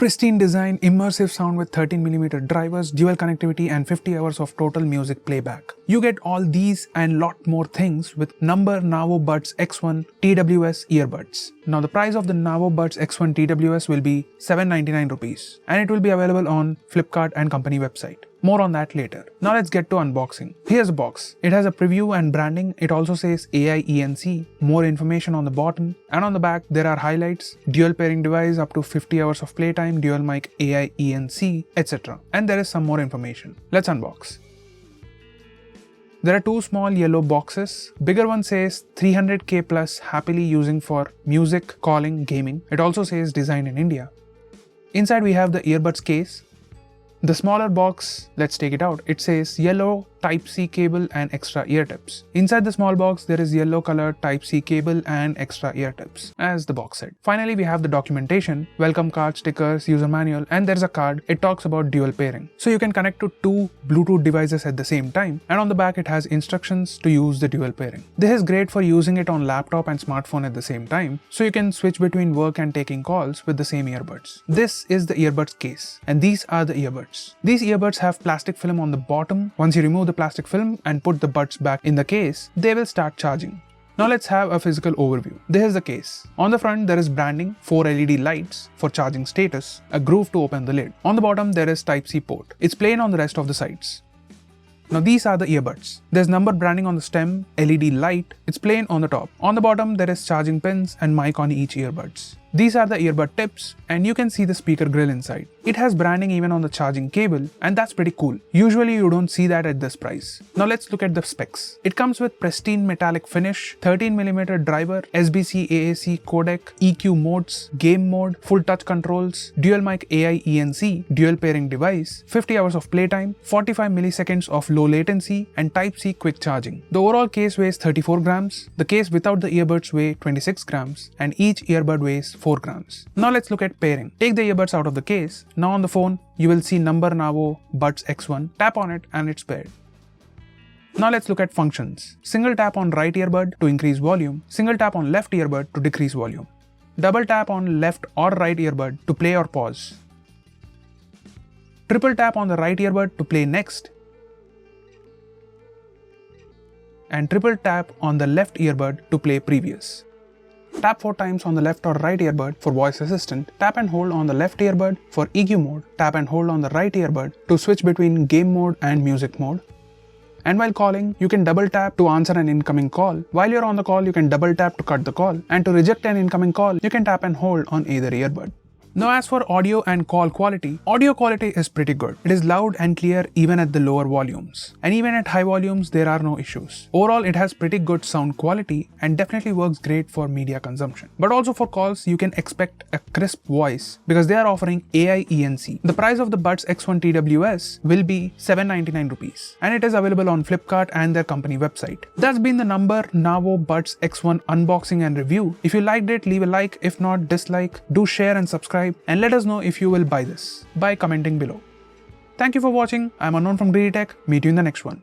Pristine design, immersive sound with 13mm drivers, dual connectivity and 50 hours of total music playback. You get all these and lot more things with number Navo Buds X1 TWS earbuds. Now the price of the Navo Buds X1 TWS will be 799 rupees and it will be available on Flipkart and company website. More on that later. Now let's get to unboxing. Here's the box. It has a preview and branding. It also says AI ENC, more information on the bottom, and on the back there are highlights, dual pairing device up to 50 hours of playtime, dual mic AI ENC, etc. And there is some more information. Let's unbox. There are two small yellow boxes. Bigger one says 300k plus happily using for music, calling, gaming. It also says designed in India. Inside we have the earbuds case. The smaller box, let's take it out. It says yellow Type-C cable and extra ear tips. Inside the small box, there is yellow colored Type-C cable and extra ear tips, as the box said. Finally, we have the documentation, welcome card, stickers, user manual, and there's a card. It talks about dual pairing. So you can connect to two Bluetooth devices at the same time, and on the back it has instructions to use the dual pairing. This is great for using it on laptop and smartphone at the same time, so you can switch between work and taking calls with the same earbuds. This is the earbuds case, and these are the earbuds. These earbuds have plastic film on the bottom. Once you remove the plastic film and put the buds back in the case, they will start charging. Now let's have a physical overview. This is the case. On the front there is branding, 4 LED lights for charging status, a groove to open the lid. On the bottom there is Type-C port. It's plain on the rest of the sides. Now these are the earbuds. There's number branding on the stem, LED light, it's plain on the top. On the bottom there is charging pins and mic on each earbuds. These are the earbud tips and you can see the speaker grill inside. It has branding even on the charging cable and that's pretty cool. Usually you don't see that at this price. Now let's look at the specs. It comes with pristine metallic finish, 13mm driver, SBC AAC codec, EQ modes, game mode, full touch controls, dual mic AI ENC, dual pairing device, 50 hours of playtime, 45 milliseconds of low latency and Type-C quick charging. The overall case weighs 34 grams. The case without the earbuds weighs 26 grams and each earbud weighs 4 grams. Now let's look at pairing. Take the earbuds out of the case. Now on the phone, you will see number Navo Buds X1. Tap on it and it's paired. Now let's look at functions. Single tap on right earbud to increase volume. Single tap on left earbud to decrease volume. Double tap on left or right earbud to play or pause. Triple tap on the right earbud to play next. And triple tap on the left earbud to play previous. Tap 4 times on the left or right earbud for voice assistant. Tap and hold on the left earbud for EQ mode. Tap and hold on the right earbud to switch between game mode and music mode. And while calling, you can double tap to answer an incoming call. While you're on the call, you can double tap to cut the call. And to reject an incoming call, you can tap and hold on either earbud. Now as for audio and call quality is pretty good. It is loud and clear even at the lower volumes. And even at high volumes, there are no issues. Overall, it has pretty good sound quality and definitely works great for media consumption. But also for calls, you can expect a crisp voice because they are offering AI ENC. The price of the Buds X1 TWS will be 799 rupees and it is available on Flipkart and their company website. That's been the number Navo Buds X1 unboxing and review. If you liked it, leave a like. If not, dislike. Do share and subscribe. And let us know if you will buy this by commenting below. Thank you for watching. I'm Unknown from GreedyTech. Meet you in the next one.